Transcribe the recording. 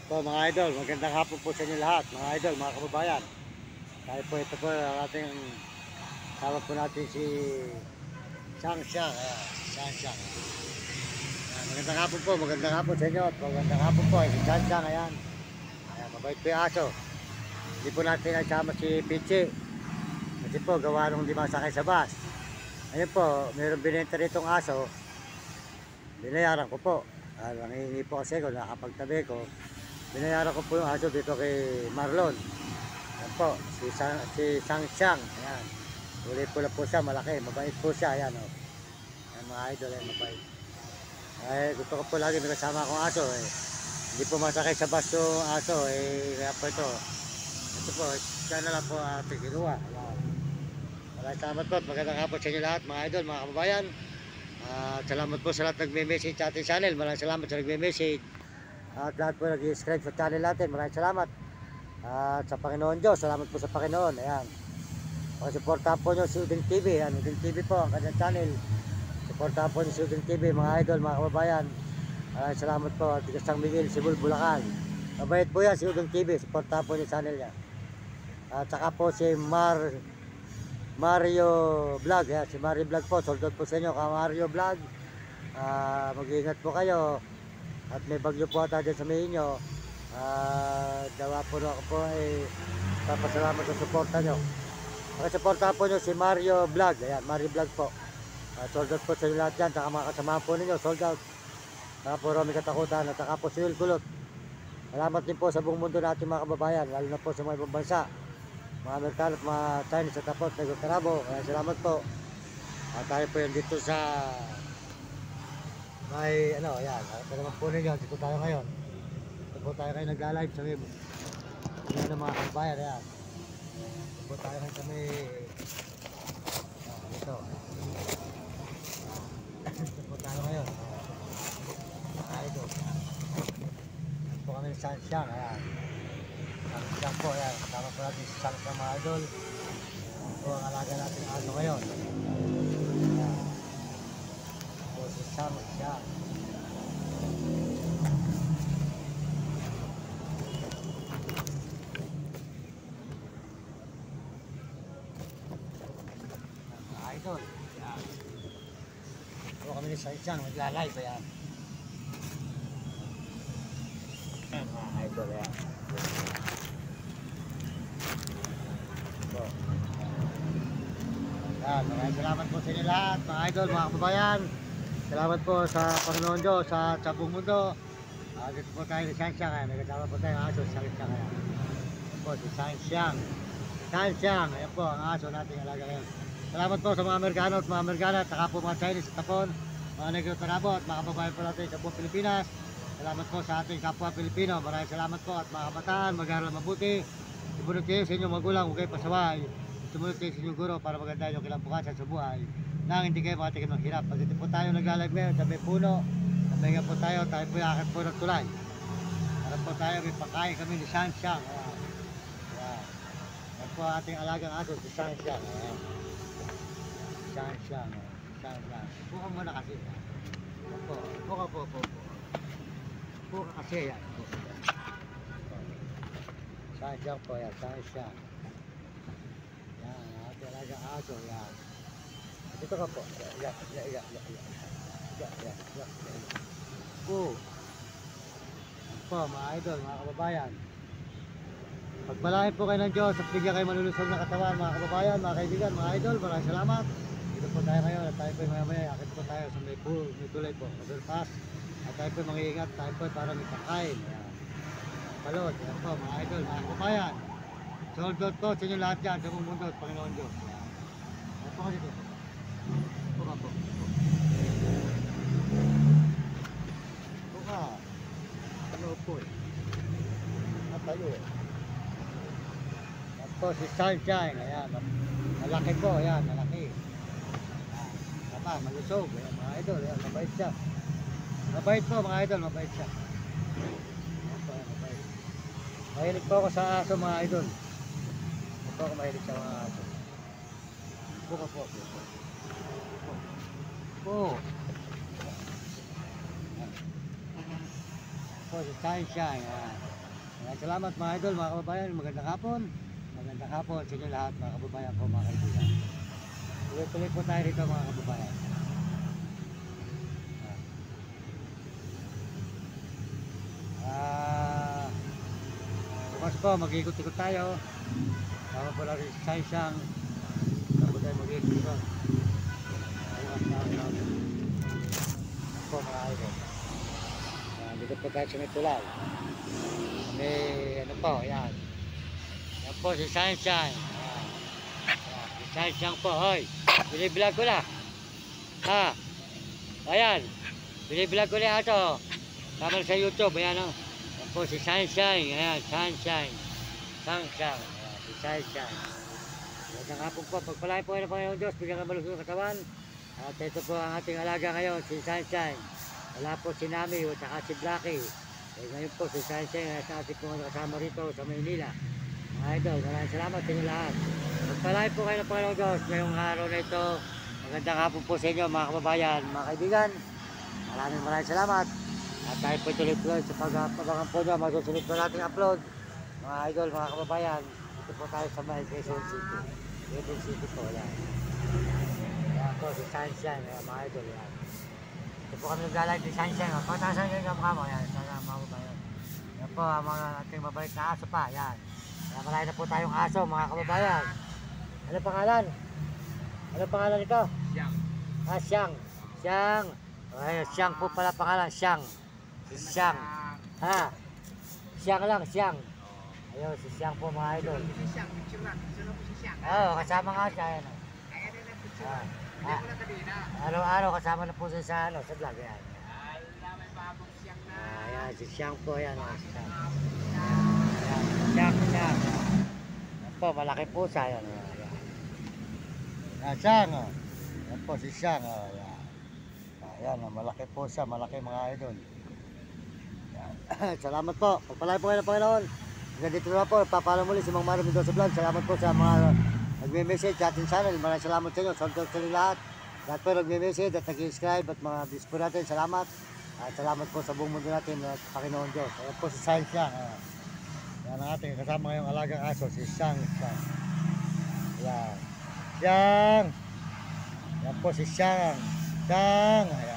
Po mga idol, magandang hapon po sa inyo lahat, mga idol, mga kababayan. Tayo po ito po ang ating sama po natin si Sang Siang. Ayan, Sang Siang. Ayan, magandang hapon po, magandang hapon sa inyo at magandang hapon po. Si Sang Siang, ayan. Ayan, mabait po yung aso. Hindi po natin nagsama si Pichi. Kasi po, gawa nung di masakay sa bus. Ayun po, mayroong binenta ritong aso. Binayaran ko po. Nangihingi po kasi kung nakapagtabi ko. Binayaran ko po yung aso dito kay Marlon. Yan po, si Sang Siang. Ayan. Kulay pula po siya, malaki. Mabait po siya. Ayan o. Ayan mga idol, ayan mabait. Ay, gusto ko po lagi may kasama akong aso eh. Hindi po masakay sa bus yung aso eh. Kaya po ito. Ito po, siya na lang po ating kinuha. Ayan. Maraming salamat po at magandang hapon sa inyo lahat mga idol, mga kababayan. Salamat po sa lahat nagme-message sa ating channel. Maraming salamat sa nagme-message. At lahat po nag-subscribe sa channel natin. Maraming salamat. At sa Panginoon Diyos, salamat po sa Panginoon. Ayan. Pakisuportahan po nyo si Uding TV. Ayan, Uding TV po ang kanyang channel. Suportahan po nyo si Uding TV, mga idol, mga kababayan. Salamat po. Tigas San Miguel, Cebu, Bulacan. Mabait po yan si Uding TV. Suportahan po nyo channel niya. At saka po si Mario Vlog. Ayan, si Mario Vlog po. Sold out po sa inyo ka Mario Vlog. Mag-iingat po kayo. At may bagyo po ata dyan sa may inyo. Dawa po na ako po ay papasalamat sa suporta nyo. Pakisuportahan po nyo si Mario Vlog. Ayan, Mario Vlog po. Sold out po sa inyo lahat dyan. Saka mga kasamahan po ninyo, sold out. Saka po Romy Katakutan at saka po si Will Kulot. Salamat din po sa buong mundo natin mga kababayan. Lalo na po sa mga ibang bansa. Mga Amerikano at mga Chinese at tapos Negro Carabo. Salamat po. At tayo po yan dito sa may ano, ayan. Ito naman po ninyo. Dito tayo ngayon. Ito po tayo ngayon nagla-live sa may ng mga kababayan. Ayan. Ito po tayo ngayon sa may dito. Ito po tayo ngayon. Ito. Ito po kami sa Sang Siang. Ayan. Sang Siang po. Ayan. Kasama po natin si Sang Siang mga idol. Ito ang alaga natin ano ngayon. Ayan. Ito po si Sang Siang. Idol. Ayan. Ito kami ni Sang Siang. Magla-live. Ayan. Ayan mga idol. Ayan. Ito. Ayan. Maraming salamat po sa inyo lahat. Mga idol, mga kababayan. Salamat po sa Panginoon Diyos sa buong mundo. Dito po tayo ni Sang Siang. Ayan. May kasama po tayo ang aso. Sang Siang. Ayan. Ayan po si Sang Siang. Sang Siang. Ayan po ang aso natin alaga ngayon. Salamat po sa mga Amerikano at mga Amerikana at saka po mga Chinese at Tapon, mga Negro Tarabo at mga kababayan po natin sa buong Pilipinas. Salamat po sa ating kapwa Pilipino. Maraming salamat po at mga kabataan, mag-aaral mabuti. Sumunod kayo sa inyong magulang, huwag kayo pasaway. Sumunod kayo sa inyong guro para maganda yung kinabukasan sa buhay. Nang hindi kayo makatikim ng hirap. Pag dito po tayo nagla-live ngayon sa may puno, naminga po tayo po yung akit po ng tulay. Para po tayo, may pagkain kami ni Sang Siang. Ayan. Ayan. Ayan po ating alagang aso, si Sang Siang. Ayan. Sang Siang. Sang Siang. Buka muna kasi. Opo. Buka po. Buka kasi yan. Sang Siang po yan. Sang Siang. Yan. Ating alagang aso. Yan. Dito ka po. Yan. Po. Po mga idol, mga kababayan. Pagpalain po kayo ng Diyos at bigyan kayo malulusog na katawan mga kababayan, mga kaibigan, mga idol. Maraming salamat. Dito po tayo ngayon at tayo po maya-maya. Akit po tayo sa may tulay po. Overpass. At tayo po mag-iingat. Tayo po para may pagkain. Palod. Yan po mga idol, mga kababayan. Sold out po sa inyo lahat dyan sa buong mundo at Panginoon Diyos. Yan po kasi dito. Buka po. Buka. Ano po eh. Natalo eh. Yan po si Sang Siang. Ayan. Malaki po. Ayan. Malaki. Tama. Malusog. Ayan mga idol. Ayan. Mabait siya. Mabait po mga idol. Mabait siya. Ayan po. Ayan. Mabait. Mahilig po ako sa aso mga idol. Ito ako mahilig sa mga aso. Buka po. Po. po si Sunshine. Ayan. Ayan, salamat mga idol, mga kababayan. Magandang hapon. Magandang hapon sa inyo lahat mga kababayan po, mga kaibigan. Tuloy-tuloy po tayo rito mga kababayan. Bukas po, mag-ikot-ikot tayo. Tama po lang si Sunshine. Tapos tayo mag-ikot-ikot. Bukas na po mga idol. Dito po tayo sa may tulay. May ano po, yan. Yan po si Sunshine. Si Sunshine po, hoy. Binibilag ko na. Ha? Ayan. Binibilag ko na ito. Tama sa YouTube, ayan o. Yan po si Sunshine. Ayan, Sunshine. Sunshine. Ayan, si Sunshine. Magandang hapon po. Pagpalain po kayo ng Panginoon Diyos. Bigyan ka malusog ng katawan. At ito po ang ating alaga ngayon, si Sunshine. Wala po si Nami at saka si Blackie. Eh, ngayon po si Sunshine at ating po kasama rito sa Maynila. Mga idol, maraming salamat sa inyo lahat. Magpalain po kayo ng Panginoon Diyos ngayong araw na ito. Magandang hapon po sa inyo mga kababayan, mga kaibigan. Maraming salamat. At tayo po tuloy-tuloy sa pag-abangan po nyo. Masusunod po natin upload. Mga idol, mga kababayan. Ito po tayo sa may Quezon City. Quezon City po, yan. Yan po si Sunshine, mga idol, yan. Ito po kami naglalike ni Sunshine. Pagtasan nyo yung mukha mo, yan. Sana mga kababayan. Yan po ang mga ating mabalik na aso pa, yan. Kaya marami na po tayong aso, mga kababayan. Ano pangalan? Ano pangalan nito? Siyang. Ah, Siyang. Siyang. Ay, Siyang po pala pangalan, Siyang. Si Siyang. Ha? Siyang lang, Siyang. Ayun, si Siyang po mga idol. Si Siyang, picture lang. Sino po si Siyang? Oo, kasama nga siya. Ayan. Ayan na lang picture. Hindi ko lang kanina. Araw-araw kasama na po siya sa vlog. Ayan. Ay, may bagong Siyang na. Ayan, si Siyang po. Ayan, si Siyang. Ayan, Siyang. Ayan po, malaki po siya. Ayan. Ayan, Siyang. Ayan po, si Siyang. Ayan. Ayan, malaki po siya. Malaki mga idol. Ayan. Salamat po. Pagpalain po kayo ng Panginoon. Hanggang dito na po. Papaalam muli si Mang Mario Mendoza Vlog. Salamat po sa mga nagme-message sa ating channel. Maraming salamat sa inyo. Salamat sa inyo lahat. Lahat po nagme-message at nag-subscribe at mga views po natin. Salamat. At salamat po sa buong mundo natin at Panginoon Diyos. Ayan po si Sunshine. Yan ang ating kasama ngayong alagang aso. Si Sunshine. Ayan. Siyang. Yan po si Siyang. Siyang. Ayan.